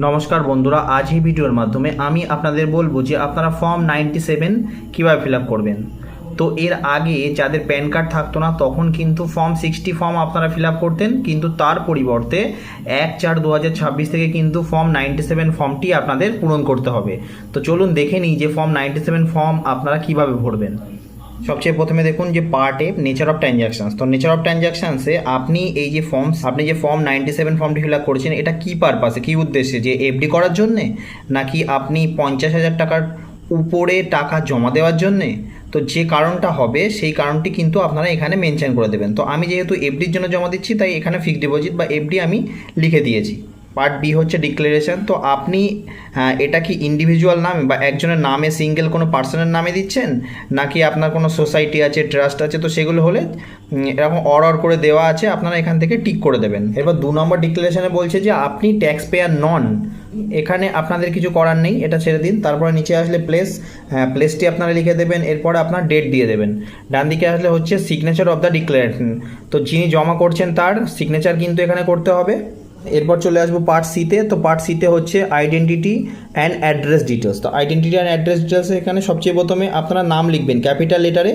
নমস্কার বন্ধুরা, আজ এই ভিডিওর মাধ্যমে আমি আপনাদের বলবো যে আপনারা ফর্ম 97 কীভাবে ফিল আপ করবেন। তো এর আগে যাদের প্যান কার্ড থাকতো না তখন কিন্তু ফর্ম 60 ফর্ম আপনারা ফিল আপ করতেন, কিন্তু তার পরিবর্তে 1/4/2026 থেকে কিন্তু ফর্ম 97 ফর্মটি আপনাদের পূরণ করতে হবে। তো চলুন দেখে নিই যে ফর্ম 97 ফর্ম আপনারা কিভাবে ভরবেন। সবচেয়ে প্রথমে দেখুন যে পার্ট এ নেচার অফ ট্রানজ্যাকশানস। তো নেচার অফ ট্রানজ্যাকশানসে আপনি যে ফর্ম 97 ফর্মটি ফিল আপ করেছেন, এটা কী পারপাসে, কী উদ্দেশ্যে, যে এফডি করার জন্যে, নাকি আপনি 50,000 টাকার উপরে টাকা জমা দেওয়ার জন্যে। তো যে কারণটা হবে সেই কারণটি কিন্তু আপনারা এখানে মেনশন করে দেবেন। তো আমি যেহেতু এফডির জন্য জমা দিচ্ছি তাই এখানে ফিক্সড ডিপোজিট বা এফডি আমি লিখে দিয়েছি। পার্ট বি হচ্ছে ডিক্লারেশন। তো আপনি এটা কি ইন্ডিভিজুয়াল নামে বা একজনের নামে, সিঙ্গেল কোনো পার্সনের নামে দিচ্ছেন, নাকি আপনার কোনো সোসাইটি আছে, ট্রাস্ট আছে, তো সেগুলো হলে এরকম অর করে দেওয়া আছে, আপনারা এখান থেকে টিক করে দেবেন। এবার 2 নম্বর ডিক্লারেশনে বলছে যে আপনি ট্যাক্স পেয়ার নন, এখানে আপনাদের কিছু করার নেই, এটা ছেড়ে দিন। তারপরে নিচে আসলে প্লেসটি আপনারা লিখে দেবেন, এরপরে আপনার ডেট দিয়ে দেবেন। ডান দিকে আসলে হচ্ছে সিগনেচার অফ দ্য ডিক্লারেশন। তো যিনি জমা করছেন তার সিগনেচার কিন্তু এখানে করতে হবে। এরপর চলে আসবো পার্ট সিতে। তো পার্ট সিতে হচ্ছে আইডেন্টিটি অ্যান্ড অ্যাড্রেস ডিটেলস। তো আইডেন্টিটি অ্যান্ড অ্যাড্রেস ডিটেলস এখানে সবচেয়ে প্রথমে আপনারা নাম লিখবেন, ক্যাপিটাল লেটারে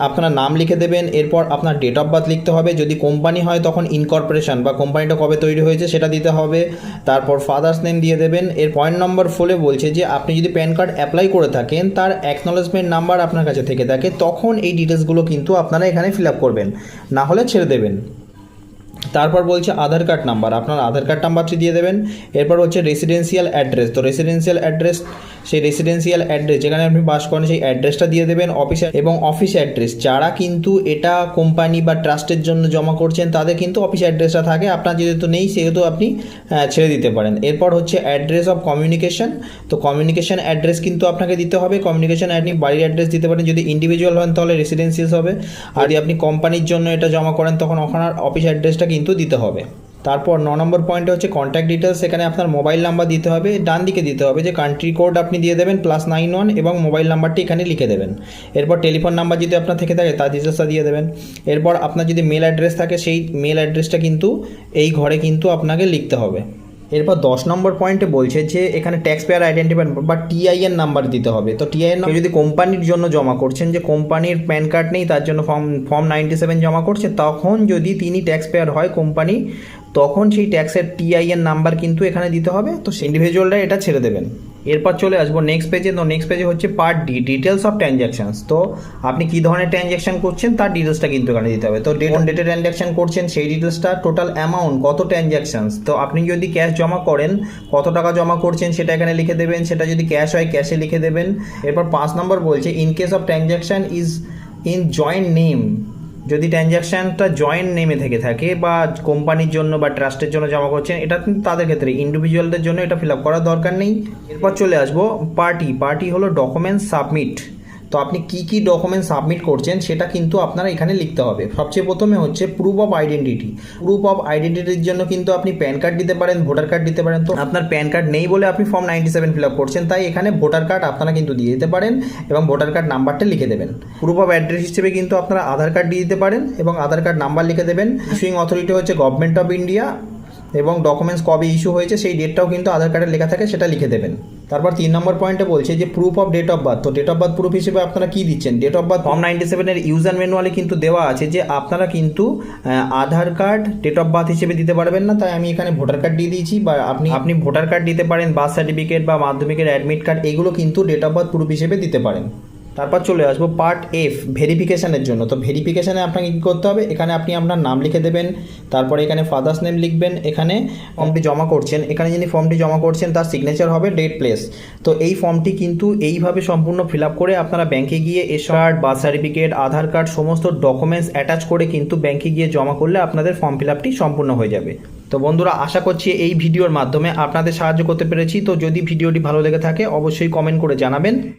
আপনার নাম লিখে দেবেন। এরপর আপনার ডেট অফ বার্থ লিখতে হবে, যদি কোম্পানি হয় তখন ইনকর্পোরেশন বা কোম্পানিটা কবে তৈরি হয়েছে সেটা দিতে হবে। তারপর ফাদার্স নেম দিয়ে দেবেন। এর পয়েন্ট নম্বর 4 বলছে যে আপনি যদি প্যান কার্ড অ্যাপ্লাই করে থাকেন, তার অ্যাকনোলেজমেন্ট নাম্বার আপনার কাছে থেকে থাকে, তখন এই ডিটেলসগুলো কিন্তু আপনারা এখানে ফিল আপ করবেন, না হলে ছেড়ে দেবেন। তারপর বলছে আধার কার্ড নাম্বার, আপনার আধার কার্ড নাম্বারটি দিয়ে দেবেন। এরপর হচ্ছে রেসিডেন্সিয়াল অ্যাড্রেস। তো রেসিডেন্সিয়াল অ্যাড্রেস, সেই রেসিডেন্সিয়াল অ্যাড্রেস যেখানে আপনি বাস করেন সেই অ্যাড্রেসটা দিয়ে দেবেন। অফিস অ্যাড্রেস, যারা কিন্তু এটা কোম্পানি বা ট্রাস্টের জন্য জমা করছেন তাদের কিন্তু অফিস অ্যাড্রেসটা থাকে, আপনার যেহেতু নেই সেহেতু আপনি ছেড়ে দিতে পারেন। এরপর হচ্ছে অ্যাড্রেস অফ কমিউনিকেশন। তো কমিউনিকেশন অ্যাড্রেস কিন্তু আপনাকে দিতে হবে। কমিউনিকেশন আপনি বাড়ির অ্যাড্রেস দিতে পারেন, যদি ইন্ডিভিজুয়াল হন তাহলে রেসিডেন্সিয়াল হবে, আর যদি আপনি কোম্পানির জন্য এটা জমা করেন তখন ওখানে অফিস অ্যাড্রেসটা কিন্তু দিতে হবে। তারপর 9 নম্বর পয়েন্টে হচ্ছে কন্ট্যাক্ট ডিটেলস। এখানে আপনার মোবাইল নাম্বার দিতে হবে, ডান দিকে দিতে হবে যে কান্ট্রি কোড আপনি দিয়ে দেবেন +91 এবং মোবাইল নাম্বারটি এখানে লিখে দেবেন। এরপর টেলিফোন নাম্বার যদি আপনার থেকে থাকে তার ডিটেলসটা দিয়ে দেবেন। এরপর আপনার যদি মেল অ্যাড্রেস থাকে সেই মেল অ্যাড্রেসটা কিন্তু এই ঘরে কিন্তু আপনাকে লিখতে হবে। এরপর 10 নম্বর পয়েন্টে বলছে যে এখানে ট্যাক্স পেয়ার আইডেন্টিফায়ার বা টিআইএন নাম্বার দিতে হবে। তো টিআইএন নাম্বার যদি কোম্পানির জন্য জমা করছেন, যে কোম্পানির প্যান কার্ড নেই তার জন্য ফর্ম 97 জমা করছে, তখন যদি তিনি ট্যাক্স পেয়ার হয় কোম্পানি, তখন সেই ট্যাক্সের টিআইএন নাম্বার কিন্তু এখানে দিতে হবে। তো ইন্ডিভিজুয়ালরা এটা ছেড়ে দেবেন। এরপর চলে আসবো নেক্সট পেজে। তো নেক্সট পেজে হচ্ছে পার্ট ডি, ডিটেলস অফ ট্রানজ্যাকশানস। তো আপনি কী ধরনের ট্রানজ্যাকশান করছেন তার ডিটেলসটা কিন্তু এখানে দিতে হবে। তো ডেটে ট্রানজ্যাকশান করছেন সেই ডিটেলসটা, টোটাল অ্যামাউন্ট, কত ট্রানজ্যাকশানস। তো আপনি যদি ক্যাশ জমা করেন কত টাকা জমা করছেন সেটা এখানে লিখে দেবেন, সেটা যদি ক্যাশ হয় ক্যাশে লিখে দেবেন। এরপর 5 নম্বর বলছে in case of transaction is in joint name. যদি ট্রানজ্যাকশানটা জয়েন্ট নেমে থেকে থাকে বা কোম্পানির জন্য বা ট্রাস্টের জন্য জমা করছেন, এটা কিন্তু তাদের ক্ষেত্রে, ইন্ডিভিজুয়ালদের জন্য এটা ফিল আপ করার দরকার নেই। এরপর চলে আসবো পার্টি হলো ডকুমেন্টস সাবমিট। তো আপনি কি ডকুমেন্ট সাবমিট করছেন সেটা কিন্তু আপনারা এখানে লিখতে হবে। সবচেয়ে প্রথমে হচ্ছে proof of identity. Proof of আইডেন্টিটির জন্য কিন্তু আপনি প্যান কার্ড দিতে পারেন, ভোটার কার্ড দিতে পারেন। তো আপনার প্যান কার্ড নেই বলে আপনি ফর্ম 97 ফিল আপ করছেন, তাই এখানে ভোটার কার্ড আপনারা কিন্তু দিয়ে দিতে পারেন এবং ভোটার কার্ড নাম্বারটা লিখে দেবেন। প্রুফ অফ অ্যাড্রেস হিসেবে কিন্তু আপনারা আধার কার্ড দিয়ে দিতে পারেন এবং আধার কার্ড নাম্বার লিখে দেবেন। ইস্যুইং অথরিটি হচ্ছে গভর্নমেন্ট অফ ইন্ডিয়া এবং ডকুমেন্টস কবে ইস্যু হয়েছে সেই ডেটটাও কিন্তু আধার কার্ডে লেখা থাকে, সেটা লিখে দেবেন। তারপর 3 নম্বর পয়েন্টে বলছে যে proof of date of birth. তো ডেট অফ বার্থ প্রুফ হিসেবে আপনারা কী দিচ্ছেন, date of birth form 97 user ম্যানুয়ালে কিন্তু দেওয়া আছে যে আপনারা কিন্তু Aadhaar card date of birth হিসেবে দিতে পারবেন না, তাই আমি এখানে ভোটার কার্ড দিয়ে দিয়েছি। বা আপনি ভোটার কার্ড দিতে পারেন, বার্থ সার্টিফিকেট বা মাধ্যমিকের অ্যাডমিট কার্ড, এগুলো কিন্তু ডেট অফ বার্থ প্রুফ হিসেবে দিতে পারেন। তারপর চলে আসবো পার্ট এফ, ভেরিফিকেশানের জন্য। তো ভেরিফিকেশানে আপনাকে কী করতে হবে, এখানে আপনি আপনার নাম লিখে দেবেন, তারপরে এখানে ফাদার্স নেম লিখবেন, এখানে ফর্মটি জমা করছেন, এখানে যিনি ফর্মটি জমা করছেন তার সিগনেচার হবে, ডেট, প্লেস। তো এই ফর্মটি কিন্তু এইভাবে সম্পূর্ণ ফিল আপ করে আপনারা ব্যাংকে গিয়ে কার্ড, বার্থ সার্টিফিকেট, আধার কার্ড সমস্ত ডকুমেন্টস অ্যাটাচ করে কিন্তু ব্যাংকে গিয়ে জমা করলে আপনাদের ফর্ম ফিল আপটি সম্পূর্ণ হয়ে যাবে। তো বন্ধুরা, আশা করছি এই ভিডিওর মাধ্যমে আপনাদের সাহায্য করতে পেরেছি। তো যদি ভিডিওটি ভালো লেগে থাকে অবশ্যই কমেন্ট করে জানাবেন।